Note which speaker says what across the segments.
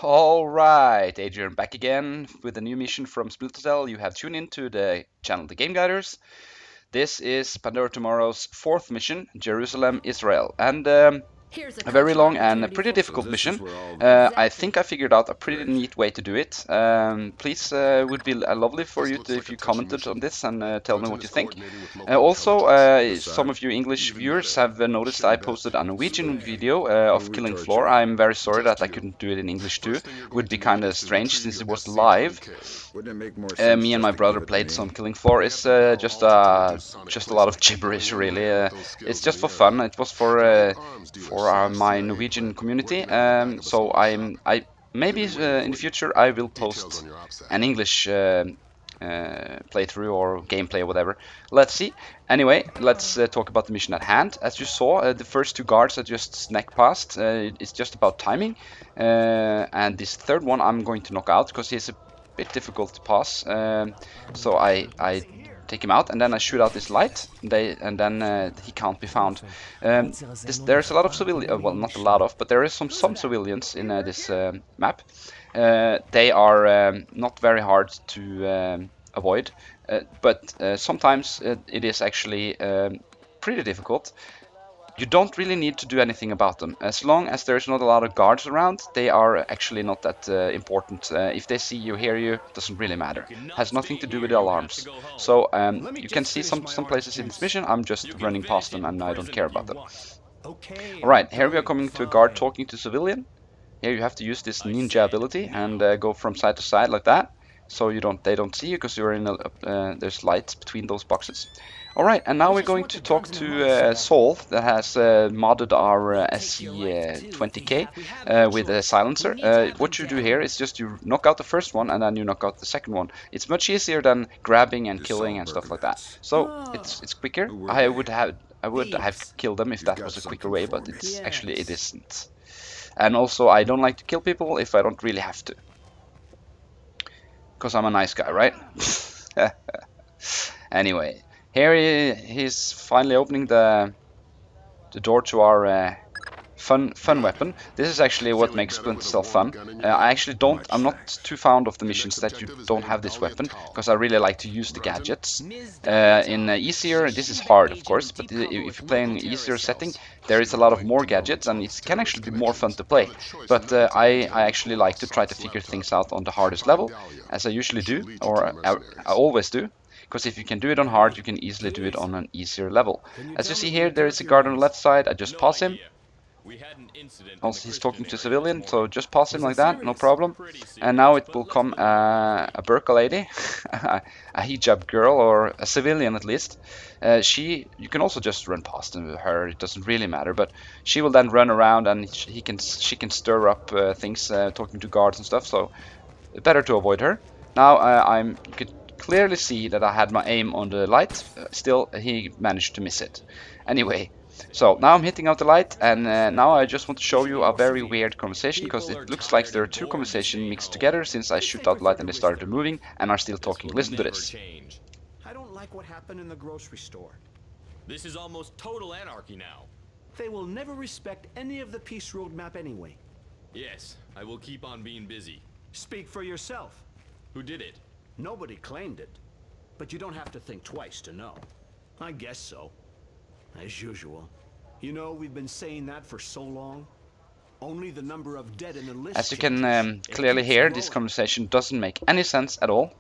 Speaker 1: Alright, Adrian back again with a new mission from Splinter. You have tuned into the channel The Game Guiders. This is Pandora Tomorrow's fourth mission, Jerusalem, Israel. And a very long and a pretty difficult mission. I think I figured out a pretty neat way to do it. Please, would be lovely for you if you commented on this and tell me what you think. Also, some of you English viewers have noticed I posted a Norwegian video of Killing Floor. I'm very sorry that I couldn't do it in English too. Would be kind of strange since it was live. Me and my brother played some Killing Floor. It's just a lot of gibberish, really. It's just for fun. It was for my Norwegian community. So I maybe in the future I will post an English playthrough or gameplay or whatever. Let's see. Anyway, let's talk about the mission at hand. As you saw, the first two guards I just snuck past. It's just about timing. And this third one I'm going to knock out because he's a bit difficult to pass. So I take him out and then I shoot out this light and then he can't be found. There's a lot of civilians, well, not a lot of, but there is some civilians in this map. They are not very hard to avoid, but sometimes it is actually pretty difficult. You don't really need to do anything about them. As long as there's not a lot of guards around, they are actually not that important. If they see you, hear you, doesn't really matter. Has nothing to do with the alarms. So you can see some places in this mission, I'm just running past them and I don't care about them. Alright, here we are coming to a guard talking to civilian. Here you have to use this ninja ability and go from side to side like that. So they don't see you because you're in there's lights between those boxes. Alright, and now we're going to talk to Saul that has modded our SC20K with a silencer. What you do here is just you knock out the first one and then you knock out the second one. It's much easier than grabbing and killing and stuff like that. So it's quicker. I would have killed them if that was a quicker way, but it isn't. And also I don't like to kill people if I don't really have to. Because I'm a nice guy, right? Anyway. Here he's finally opening the door to our fun weapon. This is actually what makes Splinter Cell fun. I'm not too fond of the missions that you don't have this weapon, because I really like to use the gadgets. In easier, this is hard of course, but if you play in an easier setting, there is a lot of more gadgets and it can actually be more fun to play. But I actually like to try to figure things out on the hardest level, as I usually do, or I always do. Because if you can do it on hard, you can easily do it on an easier level. As you see here, there is a guard on the left side. I just pass him. Also, he's talking to a civilian, so just pass him like that, no problem. And now it will come a burqa lady, a hijab girl, or a civilian at least. You can also just run past her, it doesn't really matter. But she will then run around and she can stir up things, talking to guards and stuff. So better to avoid her. Now you could clearly see that I had my aim on the light, still he managed to miss it. Anyway, so now I'm hitting out the light, and now I just want to show you a very weird conversation, because it looks like there are two conversations mixed together since I shoot out the light and they started moving and are still talking. Listen to this.
Speaker 2: I don't like what happened in the grocery store.
Speaker 3: This is almost total anarchy now.
Speaker 2: They will never respect any of the peace roadmap anyway.
Speaker 3: Yes, I will keep on being busy.
Speaker 2: Speak for yourself.
Speaker 3: Who did it?
Speaker 2: Nobody claimed it, but you don't have to think twice to know. I guess so. As usual. You know, we've been saying that for so long. Only the number of dead in the list.
Speaker 1: As you can clearly hear, this conversation doesn't make any sense at all.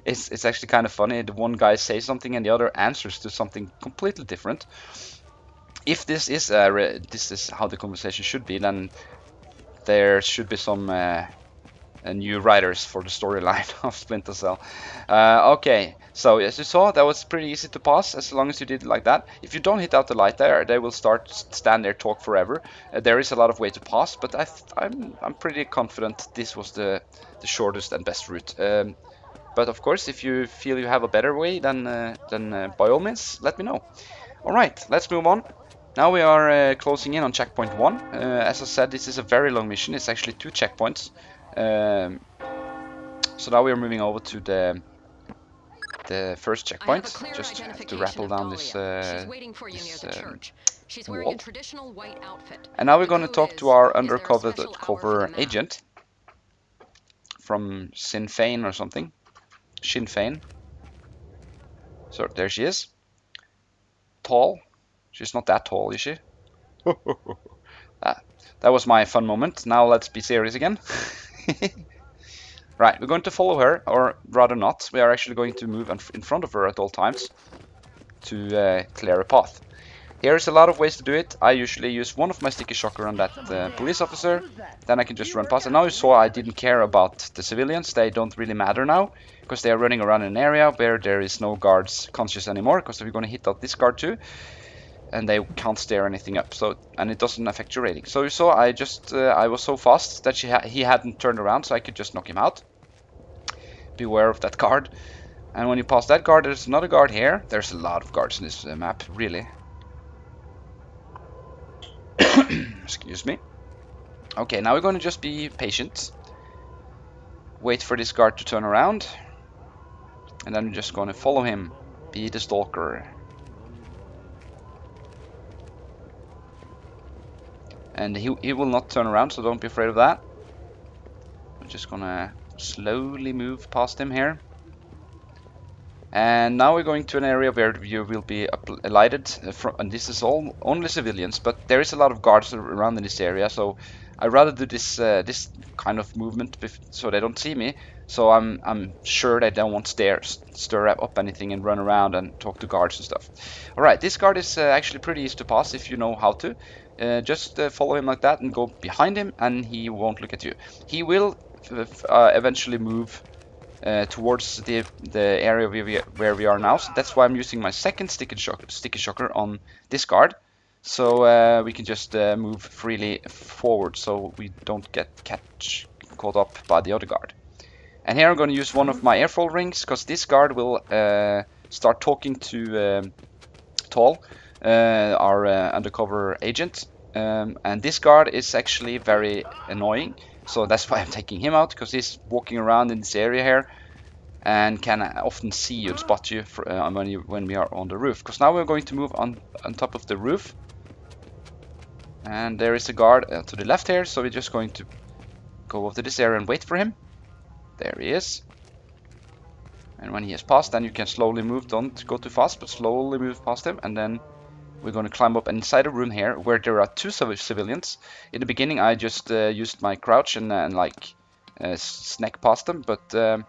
Speaker 1: It's actually kind of funny. The one guy says something and the other answers to something completely different. If this is how the conversation should be, then there should be some new writers for the storyline of Splinter Cell. Okay, so as you saw, that was pretty easy to pass as long as you did it like that. If you don't hit out the light there, they will stand there, talk forever. There is a lot of way to pass, but I'm pretty confident this was the shortest and best route. But of course, if you feel you have a better way, then by all means, let me know. All right, let's move on. Now we are closing in on checkpoint 1. As I said, this is a very long mission. It's actually 2 checkpoints. So now we are moving over to the first checkpoint. Just have to rattle down this
Speaker 4: She's wearing a traditional white outfit.
Speaker 1: And now we're
Speaker 4: The
Speaker 1: going to
Speaker 4: code
Speaker 1: talk to
Speaker 4: is
Speaker 1: our
Speaker 4: there a
Speaker 1: undercover
Speaker 4: special hour for the map?
Speaker 1: agent from Sinn Fein or something. Sinn Fein. So there she is. Tall. She's not that tall, is she? That was my fun moment. Now let's be serious again. Right, we're going to follow her, or rather not. We are actually going to move in front of her at all times to clear a path. Here's a lot of ways to do it. I usually use one of my sticky shocker on that police officer. Then I can just run past. And now you saw I didn't care about the civilians. They don't really matter now, because they are running around in an area where there is no guards conscious anymore, because we're going to hit out this guard too. And they can't stir anything up, so, and it doesn't affect your rating. So you saw I was so fast that he hadn't turned around, so I could just knock him out. Beware of that guard. And when you pass that guard, there's another guard here. There's a lot of guards in this map, really. Excuse me. Okay, now we're going to just be patient. Wait for this guard to turn around. And then we're just going to follow him. Be the stalker. And he will not turn around, so don't be afraid of that. I'm just gonna slowly move past him here. And now we're going to an area where you will be alighted, and this is only civilians, but there is a lot of guards around in this area, so I'd rather do this this kind of movement so they don't see me. So I'm sure they don't want stir up anything and run around and talk to guards and stuff. All right, this guard is actually pretty easy to pass if you know how to. Just follow him like that and go behind him, and he won't look at you. He will eventually move towards the area where we are now. So that's why I'm using my second sticky shocker on this guard. So we can just move freely forward so we don't get caught up by the other guard. And here I'm going to use one of my airfoil rings, because this guard will start talking to Tall, our undercover agent. And this guard is actually very annoying. So that's why I'm taking him out, because he's walking around in this area here and can often see you and spot you when we are on the roof. Because now we're going to move on top of the roof. And there is a guard to the left here, so we're just going to go over to this area and wait for him. There he is. And when he has passed, then you can slowly move, don't go too fast, but slowly move past him, and then we're going to climb up inside a room here where there are two civilians. In the beginning, I just used my crouch and snack past them, but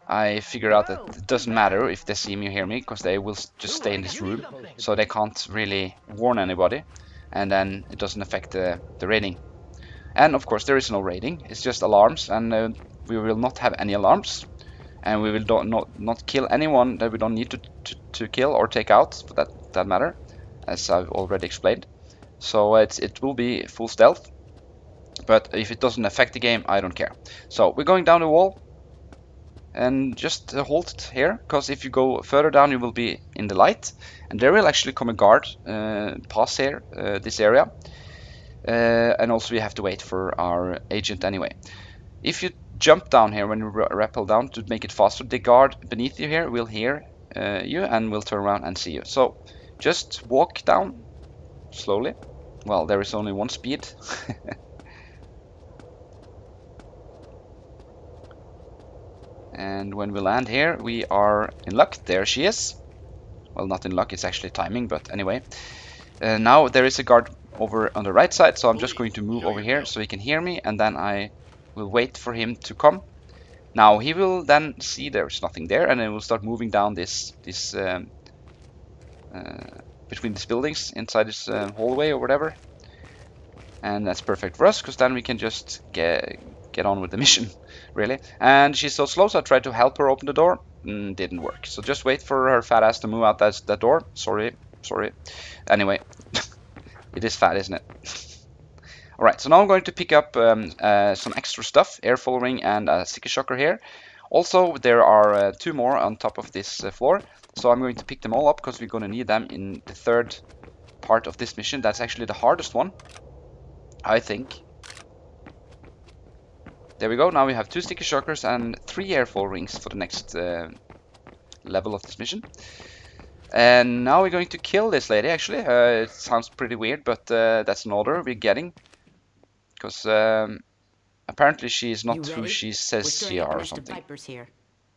Speaker 1: I figured out that it doesn't matter if they see me or hear me, because they will just stay in this room, so they can't really warn anybody, and then it doesn't affect the rating. And of course, there is no rating; it's just alarms, and we will not have any alarms, and we will not kill anyone that we don't need to kill or take out, for that matter, as I've already explained. So it will be full stealth, but if it doesn't affect the game, I don't care. So we're going down the wall, and just hold it here, because if you go further down, you will be in the light, and there will actually come a guard pass here, this area, and also we have to wait for our agent anyway. If you jump down here when you rappel down to make it faster, the guard beneath you here will hear you and will turn around and see you. So just walk down slowly. Well, there is only one speed. And when we land here, we are in luck. There she is. Well, not in luck, it's actually timing, but anyway. Now there is a guard over on the right side, so I'm just going to move over here so he can hear me, and then I will wait for him to come. Now he will then see there's nothing there, and then we'll start moving down this between these buildings inside this hallway or whatever. And that's perfect for us, because then we can just get on with the mission, really. And she's so slow, so I tried to help her open the door. Didn't work. So just wait for her fat ass to move out that door. Sorry. Anyway, it is fat, isn't it? Alright, so now I'm going to pick up some extra stuff, airfoil ring and a sticky shocker here. Also, there are two more on top of this floor, so I'm going to pick them all up because we're going to need them in the third part of this mission. That's actually the hardest one, I think. There we go, now we have 2 sticky shockers and 3 airfoil rings for the next level of this mission. And now we're going to kill this lady, actually. It sounds pretty weird, but that's an order we're getting. Because apparently she is not who she says she are or something.
Speaker 5: Here.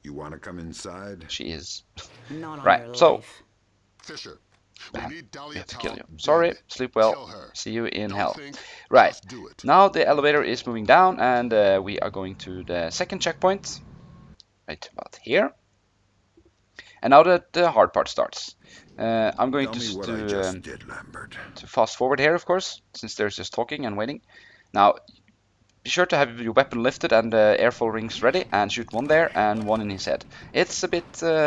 Speaker 6: You want to come inside?
Speaker 1: She is.
Speaker 5: Not on
Speaker 1: Right,
Speaker 5: your
Speaker 1: so
Speaker 5: life.
Speaker 7: Fisher,
Speaker 1: bam,
Speaker 7: we need
Speaker 1: we
Speaker 7: Dahlia
Speaker 1: have to kill
Speaker 7: Town
Speaker 1: you.
Speaker 7: dead.
Speaker 1: Sorry, sleep well.
Speaker 7: Kill her.
Speaker 1: See you in
Speaker 7: Don't
Speaker 1: hell.
Speaker 7: think,
Speaker 1: Right,
Speaker 7: just do it.
Speaker 1: now the elevator is moving down and we are going to the second checkpoint. Right about here. And now the hard part starts. I'm going
Speaker 6: Tell me
Speaker 1: to
Speaker 6: what I just did, Lambert.
Speaker 1: to fast forward here, of course, since there's just talking and waiting. Now, be sure to have your weapon lifted and airflow rings ready, and shoot one there and one in his head. It's a bit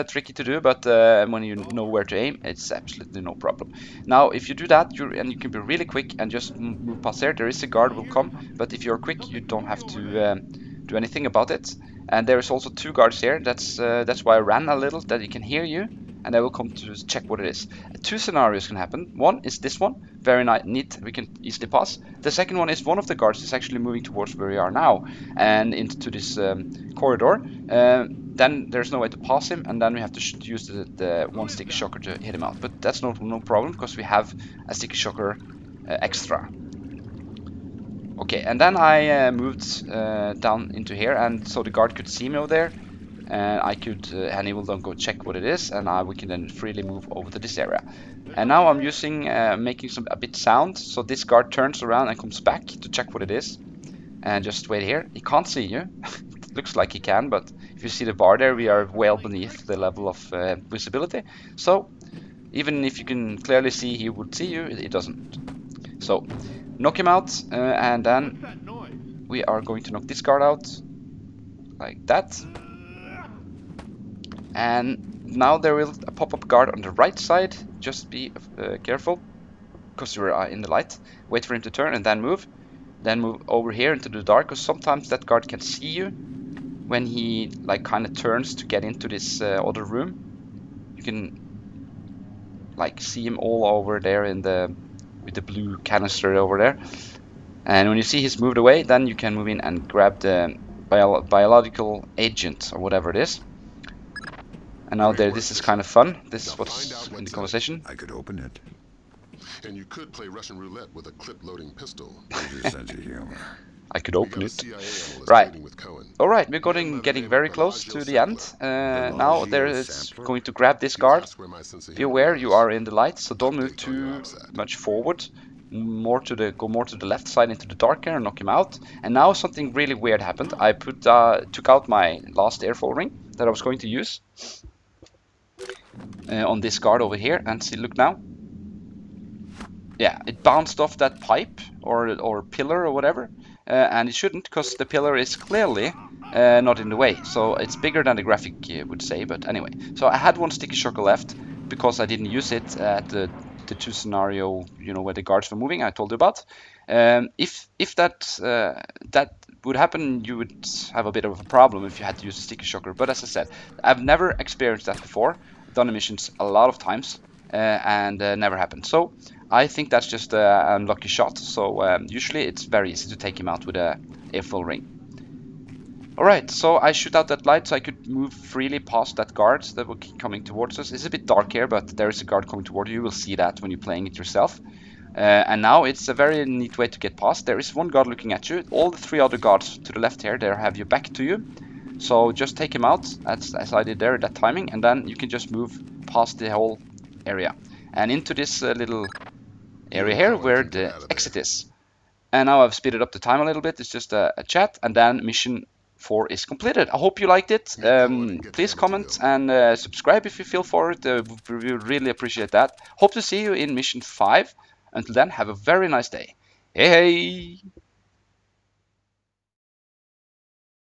Speaker 1: tricky to do, but when you know where to aim, it's absolutely no problem. Now, if you do that, and you can be really quick and just move past there is a guard will come, but if you're quick, you don't have to do anything about it. And there is also two guards here. That's why I ran a little, that he can hear you, and I will come to check what it is. Two scenarios can happen. One is this one, very neat, we can easily pass. The second one is one of the guards is actually moving towards where we are now and into this corridor. Then there's no way to pass him, and then we have to use the one sticky shocker to hit him out. But that's no problem, because we have a sticky shocker extra. Okay, and then I moved down into here, and so the guard could see me over there, and I could, and he will then go check what it is, and we can then freely move over to this area. And now I'm using, making a bit sound, so this guard turns around and comes back to check what it is. And just wait here. He can't see you. It looks like he can, but if you see the bar there, we are well beneath the level of visibility. So even if you can clearly see he would see you, it doesn't. So knock him out, and then we are going to knock this guard out like that. And now there will a pop-up guard on the right side. Just be careful, because you're in the light. Wait for him to turn and then move. Then move over here into the dark, because sometimes that guard can see you when he like kind of turns to get into this other room. You can like see him all over there in the with the blue canister over there. And when you see he's moved away, then you can move in and grab the biological agent or whatever it is. And now there, this is kind of fun. This is what's in the conversation.
Speaker 6: I could open it.
Speaker 7: And you could play Russian roulette with a clip-loading pistol.
Speaker 6: Use your sense of humor.
Speaker 1: I could
Speaker 7: We
Speaker 1: open
Speaker 7: got a
Speaker 1: it.
Speaker 7: CIA analyst
Speaker 1: Right.
Speaker 7: trading with Cohen.
Speaker 1: Alright, we're getting very close to the end. Now there is going to grab this guard.
Speaker 7: That's where my sense of
Speaker 1: Be
Speaker 7: humor
Speaker 1: aware
Speaker 7: was.
Speaker 1: you are in the light, so don't move
Speaker 7: Update on your
Speaker 1: too
Speaker 7: upset.
Speaker 1: much forward. Go more to the left side into the dark area and knock him out. And now something really weird happened. I took out my last airflow ring that I was going to use on this guard over here, and see, look now. Yeah, it bounced off that pipe or pillar or whatever, and it shouldn't, because the pillar is clearly not in the way. So it's bigger than the graphic would say, but anyway. So I had one sticky shocker left because I didn't use it at the two scenario, you know, where the guards were moving, I told you about. If that would happen, you would have a bit of a problem if you had to use a sticky shocker. But as I said, I've never experienced that before. I've done the missions a lot of times, and never happened. So I think that's just an unlucky shot. So usually it's very easy to take him out with a airflow ring. Alright, so I shoot out that light so I could move freely past that guard that will keep coming towards us. It's a bit dark here, but there is a guard coming toward you. You will see that when you're playing it yourself. And now it's a very neat way to get past. There is one guard looking at you. All the three other guards to the left here, they have your back to you. So just take him out, as I did there at that timing, and then you can just move past the whole area. And into this little area here where the exit is. And now I've speeded up the time a little bit. It's just a chat, and then mission 4 is completed. I hope you liked it. Please comment and subscribe if you feel for it. We really appreciate that. Hope to see you in mission 5. Until then, have a very nice day. Hey, hey!